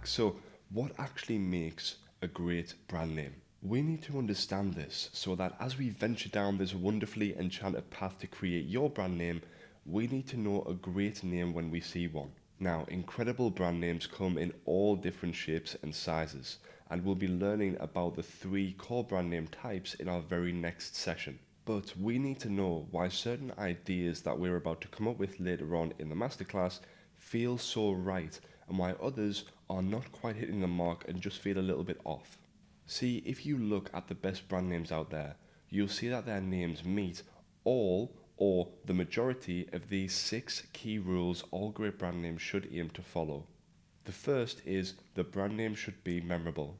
So, what actually makes a great brand name? We need to understand this so that as we venture down this wonderfully enchanted path to create your brand name, we need to know a great name when we see one. Now, incredible brand names come in all different shapes and sizes, and we'll be learning about the 3 core brand name types in our very next session. But we need to know why certain ideas that we're about to come up with later on in the masterclass feel so right, and why others are not quite hitting the mark and just feel a little bit off. See, if you look at the best brand names out there, you'll see that their names meet all or the majority of these 6 key rules all great brand names should aim to follow. The first is the brand name should be memorable.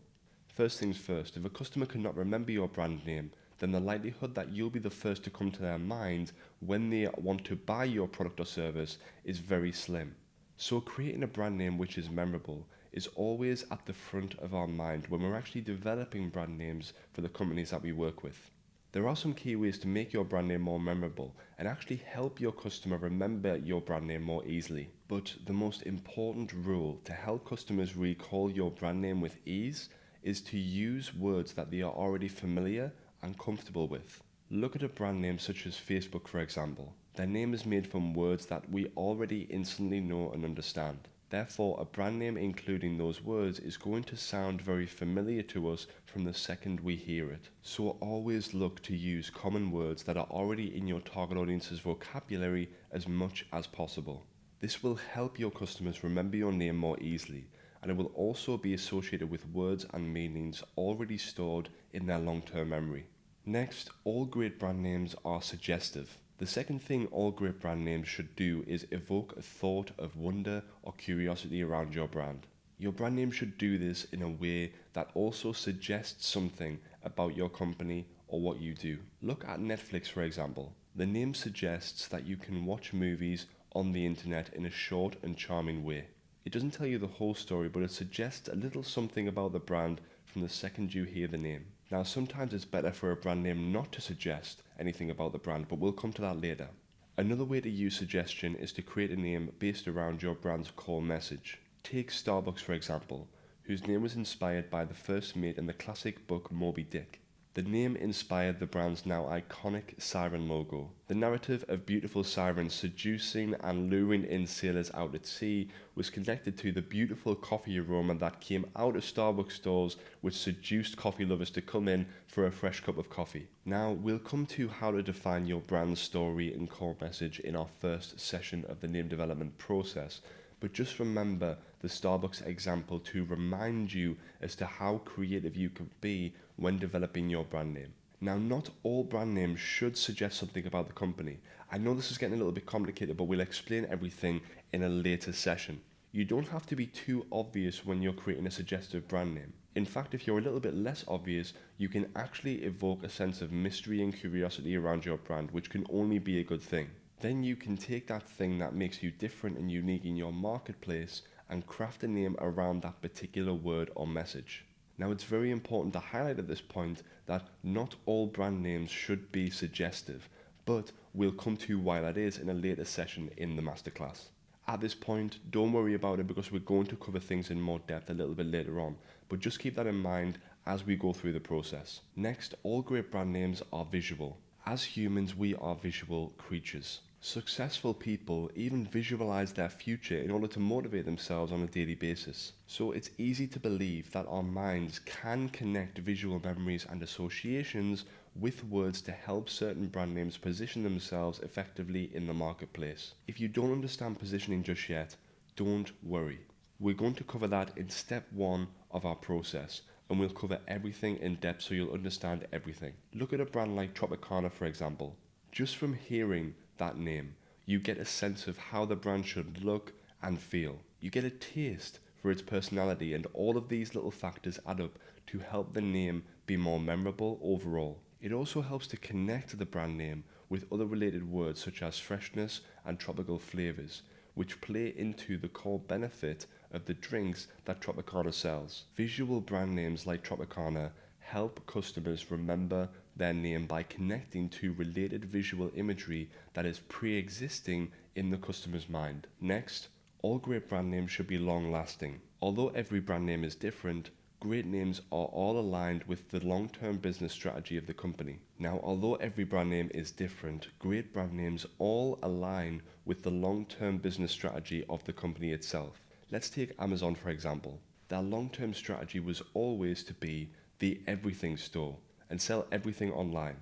First things first, if a customer cannot remember your brand name, then the likelihood that you'll be the first to come to their mind when they want to buy your product or service is very slim. So creating a brand name which is memorable is always at the front of our mind when we're actually developing brand names for the companies that we work with. There are some key ways to make your brand name more memorable and actually help your customer remember your brand name more easily. But the most important rule to help customers recall your brand name with ease is to use words that they are already familiar and comfortable with. Look at a brand name such as Facebook, for example. Their name is made from words that we already instantly know and understand. Therefore, a brand name including those words is going to sound very familiar to us from the second we hear it. So always look to use common words that are already in your target audience's vocabulary as much as possible. This will help your customers remember your name more easily, and it will also be associated with words and meanings already stored in their long-term memory. Next, all great brand names are suggestive. The second thing all great brand names should do is evoke a thought of wonder or curiosity around your brand. Your brand name should do this in a way that also suggests something about your company or what you do. Look at Netflix, for example. The name suggests that you can watch movies on the internet in a short and charming way. It doesn't tell you the whole story, but it suggests a little something about the brand from the second you hear the name. Now, sometimes it's better for a brand name not to suggest anything about the brand, but we'll come to that later. Another way to use suggestion is to create a name based around your brand's core message. Take Starbucks, for example, whose name was inspired by the first mate in the classic book Moby Dick. The name inspired the brand's now iconic siren logo. The narrative of beautiful sirens seducing and luring in sailors out at sea was connected to the beautiful coffee aroma that came out of Starbucks stores, which seduced coffee lovers to come in for a fresh cup of coffee. Now, we'll come to how to define your brand story and core message in our first session of the name development process. But just remember the Starbucks example to remind you as to how creative you can be when developing your brand name. Now, not all brand names should suggest something about the company. I know this is getting a little bit complicated, but we'll explain everything in a later session. You don't have to be too obvious when you're creating a suggestive brand name. In fact, if you're a little bit less obvious, you can actually evoke a sense of mystery and curiosity around your brand, which can only be a good thing. Then you can take that thing that makes you different and unique in your marketplace and craft a name around that particular word or message. Now, it's very important to highlight at this point that not all brand names should be suggestive, but we'll come to why that is in a later session in the masterclass. At this point, don't worry about it because we're going to cover things in more depth a little bit later on, but just keep that in mind as we go through the process. Next, all great brand names are visual. As humans, we are visual creatures. Successful people even visualize their future in order to motivate themselves on a daily basis. So it's easy to believe that our minds can connect visual memories and associations with words to help certain brand names position themselves effectively in the marketplace. If you don't understand positioning just yet, don't worry. We're going to cover that in step 1 of our process, and we'll cover everything in depth so you'll understand everything. Look at a brand like Tropicana, for example. Just from hearing that name, you get a sense of how the brand should look and feel. You get a taste for its personality, and all of these little factors add up to help the name be more memorable overall. It also helps to connect the brand name with other related words such as freshness and tropical flavors, which play into the core benefit of the drinks that Tropicana sells. Visual brand names like Tropicana help customers remember their name by connecting to related visual imagery that is pre-existing in the customer's mind. Next, all great brand names should be long-lasting. Although every brand name is different, great names are all aligned with the long-term business strategy of the company. Now, although every brand name is different, great brand names all align with the long-term business strategy of the company itself. Let's take Amazon for example. Their long-term strategy was always to be the everything store and sell everything online.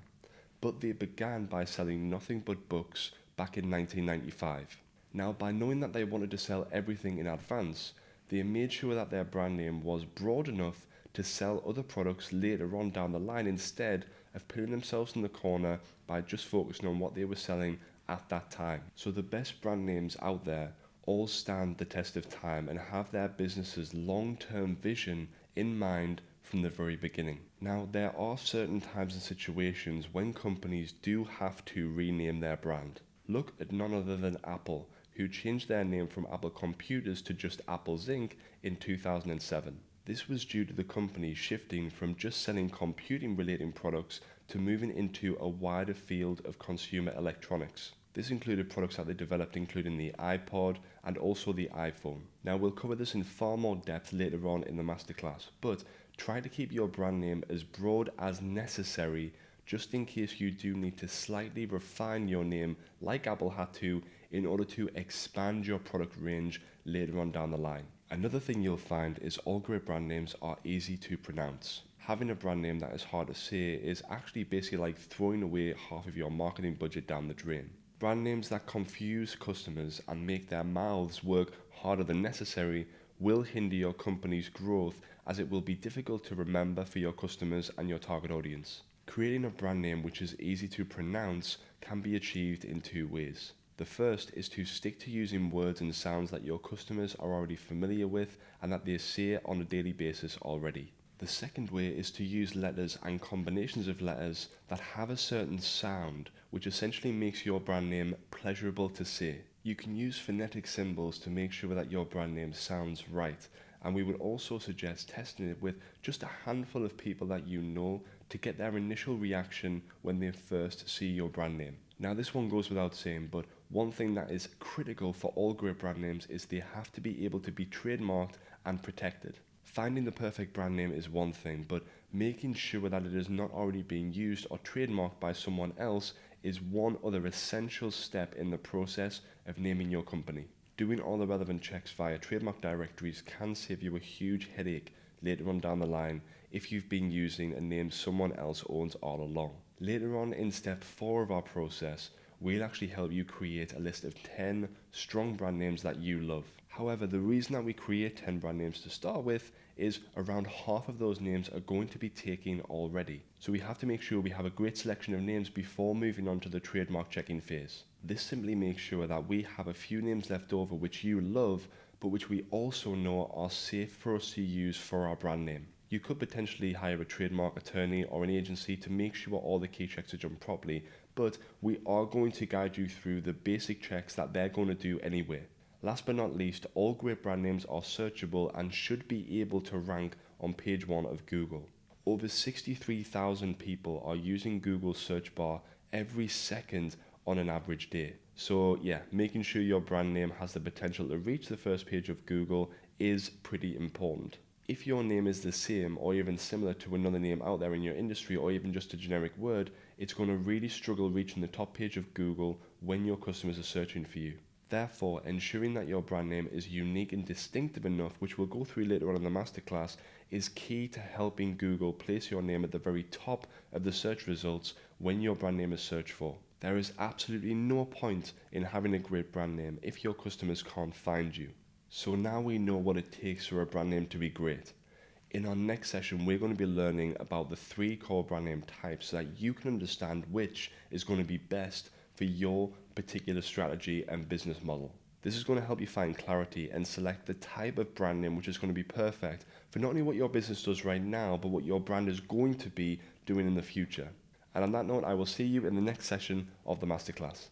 But they began by selling nothing but books back in 1995. Now, by knowing that they wanted to sell everything in advance, they made sure that their brand name was broad enough to sell other products later on down the line instead of putting themselves in the corner by just focusing on what they were selling at that time. So the best brand names out there all stand the test of time and have their business's long-term vision in mind from the very beginning. Now, there are certain times and situations when companies do have to rename their brand. Look at none other than Apple, who changed their name from Apple Computers to just Apple's Inc. in 2007. This was due to the company shifting from just selling computing-related products to moving into a wider field of consumer electronics. This included products that they developed including the iPod and also the iPhone. Now, we'll cover this in far more depth later on in the masterclass, but try to keep your brand name as broad as necessary just in case you do need to slightly refine your name like Apple had to in order to expand your product range later on down the line. Another thing you'll find is all great brand names are easy to pronounce. Having a brand name that is hard to say is actually basically like throwing away half of your marketing budget down the drain. Brand names that confuse customers and make their mouths work harder than necessary will hinder your company's growth, as it will be difficult to remember for your customers and your target audience. Creating a brand name which is easy to pronounce can be achieved in two ways. The first is to stick to using words and sounds that your customers are already familiar with and that they say on a daily basis already. The second way is to use letters and combinations of letters that have a certain sound, which essentially makes your brand name pleasurable to say. You can use phonetic symbols to make sure that your brand name sounds right, and we would also suggest testing it with just a handful of people that you know to get their initial reaction when they first see your brand name. Now, this one goes without saying, but one thing that is critical for all great brand names is they have to be able to be trademarked and protected. Finding the perfect brand name is one thing, but making sure that it is not already being used or trademarked by someone else is one other essential step in the process of naming your company. Doing all the relevant checks via trademark directories can save you a huge headache later on down the line if you've been using a name someone else owns all along. Later on in step 4 of our process, we'll actually help you create a list of 10 strong brand names that you love. However, the reason that we create 10 brand names to start with is around half of those names are going to be taken already. So we have to make sure we have a great selection of names before moving on to the trademark checking phase. This simply makes sure that we have a few names left over which you love, but which we also know are safe for us to use for our brand name. You could potentially hire a trademark attorney or an agency to make sure all the key checks are done properly, but we are going to guide you through the basic checks that they're going to do anyway. Last but not least, all great brand names are searchable and should be able to rank on page 1 of Google. Over 63,000 people are using Google's search bar every second on an average day. So yeah, making sure your brand name has the potential to reach the first page of Google is pretty important. If your name is the same or even similar to another name out there in your industry or even just a generic word, it's going to really struggle reaching the top page of Google when your customers are searching for you. Therefore, ensuring that your brand name is unique and distinctive enough, which we'll go through later on in the masterclass, is key to helping Google place your name at the very top of the search results when your brand name is searched for. There is absolutely no point in having a great brand name if your customers can't find you. So now we know what it takes for a brand name to be great. In our next session, we're going to be learning about the 3 core brand name types so that you can understand which is going to be best for your particular strategy and business model. This is going to help you find clarity and select the type of brand name which is going to be perfect for not only what your business does right now, but what your brand is going to be doing in the future. And on that note, I will see you in the next session of the masterclass.